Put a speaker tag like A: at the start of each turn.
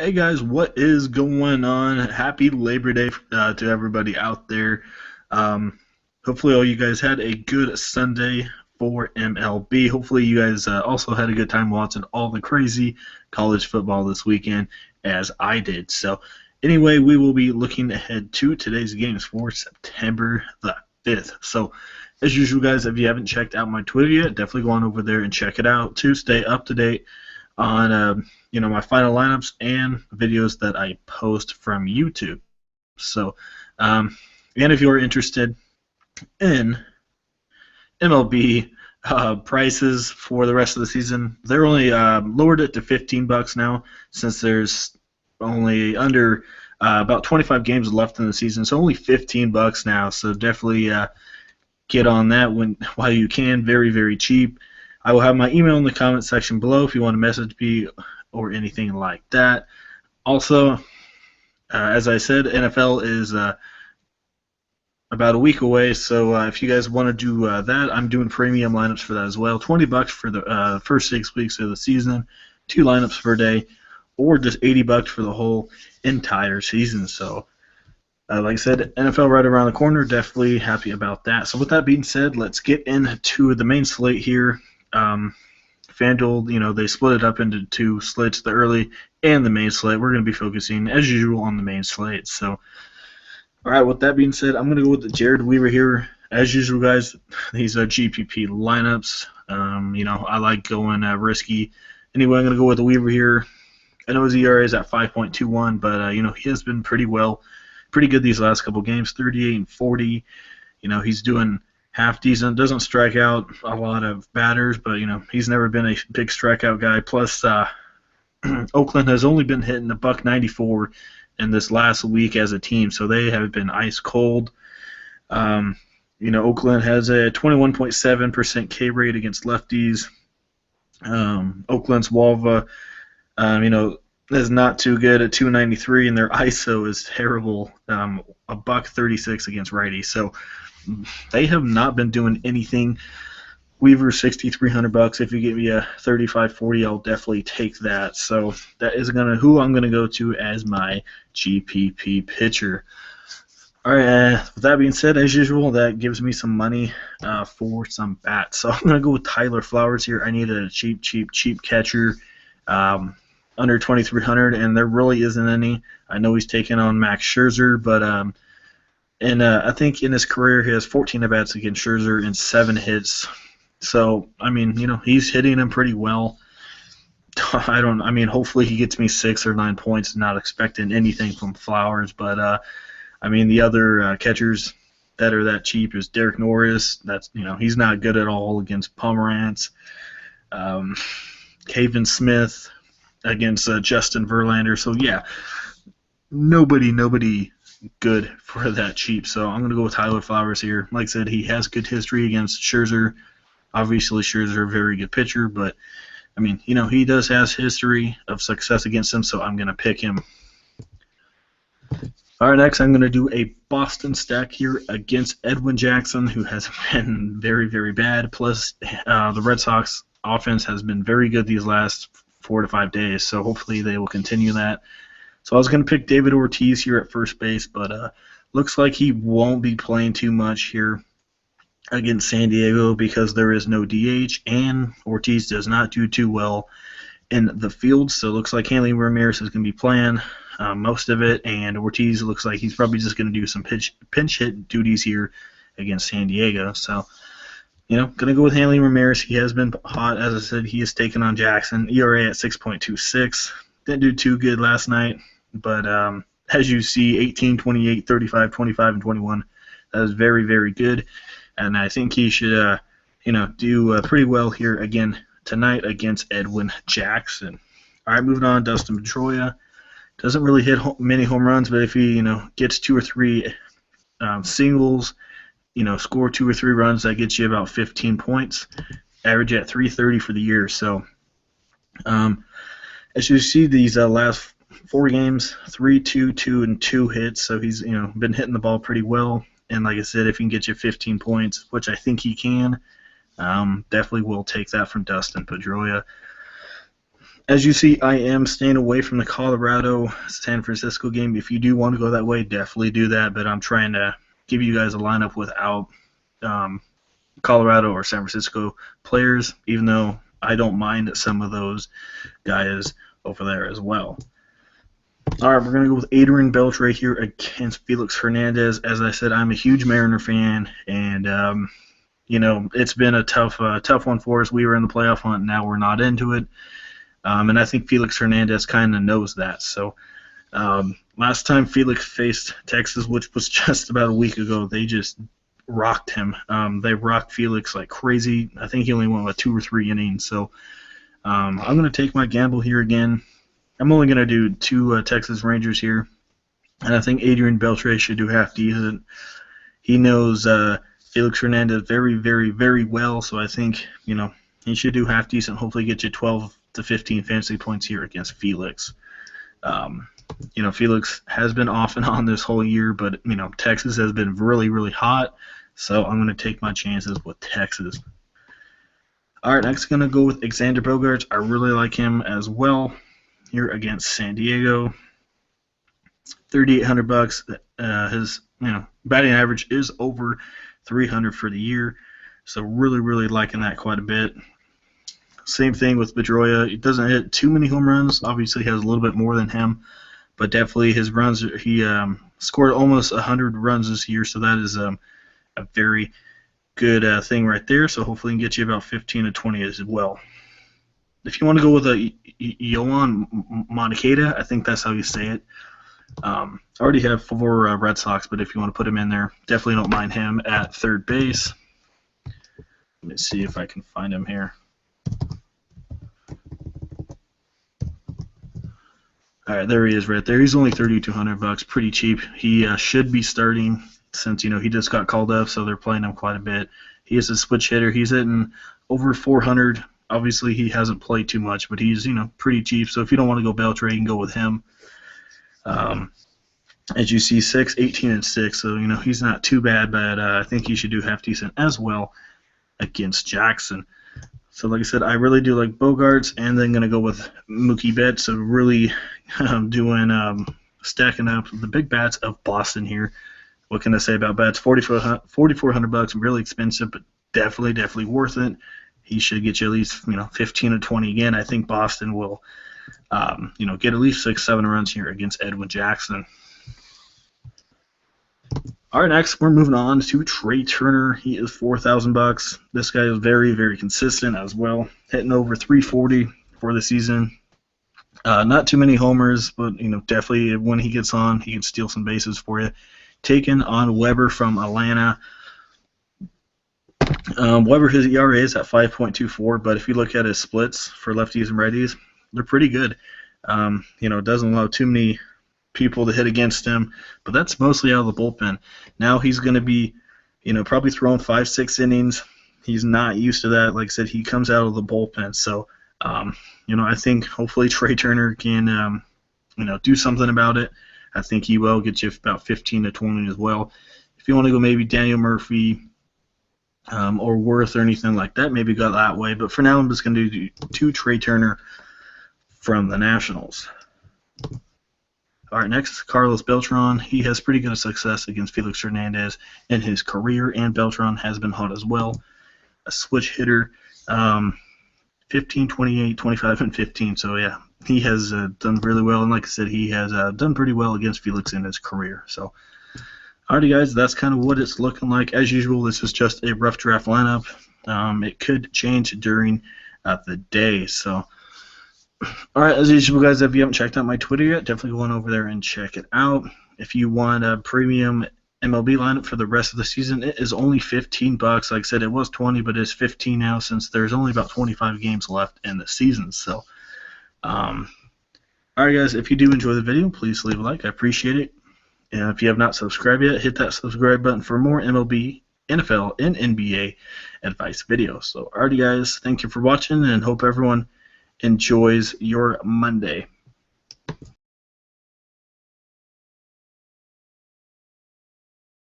A: Hey guys, what is going on? Happy Labor Day to everybody out there. Um, Hopefully, all you guys had a good Sunday for MLB. Hopefully, you guys also had a good time watching all the crazy college football this weekend, as I did. So, anyway, we will be looking ahead to today's games for September the 5th. So, as usual, guys, if you haven't checked out my Twitter yet, definitely go on over there and check it out to stay up to date on my final lineups and videos that I post from YouTube. So, again, if you are interested in MLB prices for the rest of the season, they're only lowered it to $15 now, since there's only under about 25 games left in the season, so only $15 now. So definitely get on that while you can. Very, very cheap. I will have my email in the comment section below if you want to message me or anything like that. Also, as I said, NFL is about a week away, so if you guys want to do that, I'm doing premium lineups for that as well. $20 for the first 6 weeks of the season, 2 lineups per day, or just $80 for the whole entire season. So, like I said, NFL right around the corner. Definitely happy about that. So with that being said, let's get into the main slate here. FanDuel, they split it up into 2 slates, the early and the main slate. We're going to be focusing, as usual, on the main slate. So, all right, with that being said, I'm going to go with the Jared Weaver here. As usual, guys, these are GPP lineups. I like going risky. Anyway, I'm going to go with the Weaver here. I know his ERA is at 5.21, but, he has been pretty good these last couple games, 38 and 40. He's doing half decent, doesn't strike out a lot of batters, but he's never been a big strikeout guy. Plus, Oakland has only been hitting a .194 in this last week as a team, so they have been ice cold. Oakland has a 21.7% K rate against lefties. Oakland's WAVA, is not too good at 293, and their ISO is terrible, a .136 against righties. So they have not been doing anything. Weaver, $6,300. If you give me a 35-40, I'll definitely take that. So that is who I'm gonna go to as my GPP pitcher. All right. With that being said, as usual, that gives me some money for some bats. So I'm gonna go with Tyler Flowers here. I need a cheap catcher. Under 2,300, and there really isn't any. I know he's taking on Max Scherzer, but I think in his career he has 14 at-bats against Scherzer and 7 hits. So, he's hitting him pretty well. Hopefully he gets me 6 or 9 points. Not expecting anything from Flowers, but the other catchers that are that cheap is Derek Norris. That's he's not good at all against Pomeranz. Cavan Smith against Justin Verlander. So yeah, nobody good for that cheap. So I'm gonna go with Tyler Flowers here. Like I said, he has good history against Scherzer. Obviously, Scherzer a very good pitcher, but he does have history of success against him. So I'm gonna pick him. All right, next I'm gonna do a Boston stack here against Edwin Jackson, who has been very, very bad. Plus, the Red Sox offense has been very good these last 4 to 5 days, so hopefully they will continue that. So I was going to pick David Ortiz here at first base, but looks like he won't be playing too much here against San Diego because there is no DH, and Ortiz does not do too well in the field, so it looks like Hanley Ramirez is going to be playing most of it, and Ortiz looks like he's probably just going to do some pinch hit duties here against San Diego. So going to go with Hanley Ramirez. He has been hot. As I said, he has taken on Jackson. ERA at 6.26. Didn't do too good last night, but as you see, 18, 28, 35, 25, and 21. That is very, very good, and I think he should, do pretty well here again tonight against Edwin Jackson. All right, moving on, Dustin Pedroia. Doesn't really hit many home runs, but if he, gets 2 or 3 singles, score 2 or 3 runs, that gets you about 15 points. Average at 330 for the year. So, as you see, these last 4 games, 3, 2, 2, and 2 hits. So he's been hitting the ball pretty well. And like I said, if he can get you 15 points, which I think he can, definitely will take that from Dustin Pedroia. As you see, I am staying away from the Colorado-San Francisco game. If you do want to go that way, definitely do that. But I'm trying to give you guys a lineup without Colorado or San Francisco players, even though I don't mind some of those guys over there as well. All right, we're going to go with Adrian Beltre here against Felix Hernandez. As I said, I'm a huge Mariner fan, and it's been a tough one for us. We were in the playoff hunt, now we're not into it. And I think Felix Hernandez kind of knows that. So last time Felix faced Texas, which was just about a week ago, they just rocked him. They rocked Felix like crazy. I think he only went with 2 or 3 innings. So I'm going to take my gamble here again. I'm only going to do 2 Texas Rangers here. And I think Adrian Beltre should do half decent. He knows Felix Hernandez very, very, very well. So I think, he should do half decent, hopefully get you 12 to 15 fantasy points here against Felix. Felix has been off and on this whole year, but, Texas has been really, really hot, so I'm going to take my chances with Texas. All right, next going to go with Xander Bogaerts. I really like him as well here against San Diego. $3,800. His, batting average is over 300 for the year, so really, really liking that quite a bit. Same thing with Pedroia. He doesn't hit too many home runs. Obviously, he has a little bit more than him, but definitely his runs. He scored almost 100 runs this year, so that is a very good thing right there. So hopefully, he can get you about 15 to 20 as well. If you want to go with a Yoan Moncada, I think that's how you say it. I already have 4 Red Sox, but if you want to put him in there, definitely don't mind him at third base. Let me see if I can find him here. All right, there he is right there. He's only $3,200, pretty cheap. He should be starting since, he just got called up, so they're playing him quite a bit. He is a switch hitter. He's hitting over 400. Obviously, he hasn't played too much, but he's, pretty cheap. So if you don't want to go Beltre, you can go with him. As you see, 6, 18, and 6. So, he's not too bad, but I think he should do half decent as well against Jackson. So, like I said, I really do like Bogaerts, and then going to go with Mookie Betts. So, really doing stacking up the big bats of Boston here. What can I say about Betts? $4,400, really expensive, but definitely worth it. He should get you at least 15 or 20 again. I think Boston will get at least 6-7 runs here against Edwin Jackson. All right, next we're moving on to Trey Turner. He is $4,000. This guy is very, very consistent as well, hitting over 340 for the season. Not too many homers, but definitely when he gets on, he can steal some bases for you. Taking on Weber from Atlanta. Weber, his ERA is at 5.24, but if you look at his splits for lefties and righties, they're pretty good. Doesn't allow too many people to hit against him, but that's mostly out of the bullpen. Now he's going to be, probably throwing 5-6 innings. He's not used to that. Like I said, he comes out of the bullpen. So, I think hopefully Trey Turner can, do something about it. I think he will get you about 15 to 20 as well. If you want to go maybe Daniel Murphy or Worth or anything like that, maybe go that way. But for now, I'm just going to do 2 Trey Turner from the Nationals. All right, next is Carlos Beltran. He has pretty good success against Felix Hernandez in his career, and Beltran has been hot as well. A switch hitter, 15, 28, 25, and 15. So, yeah, he has done really well. And like I said, he has done pretty well against Felix in his career. So, alrighty, guys, that's kind of what it's looking like. As usual, this is just a rough draft lineup. It could change during the day. So, all right, as usual, guys, if you haven't checked out my Twitter yet, definitely go on over there and check it out. If you want a premium MLB lineup for the rest of the season, it is only $15. Like I said, it was 20, but it's 15 now since there's only about 25 games left in the season. So, all right, guys, if you do enjoy the video, please leave a like. I appreciate it. And if you have not subscribed yet, hit that subscribe button for more MLB, NFL, and NBA advice videos. So, alrighty, guys, thank you for watching, and hope everyone enjoys your Monday.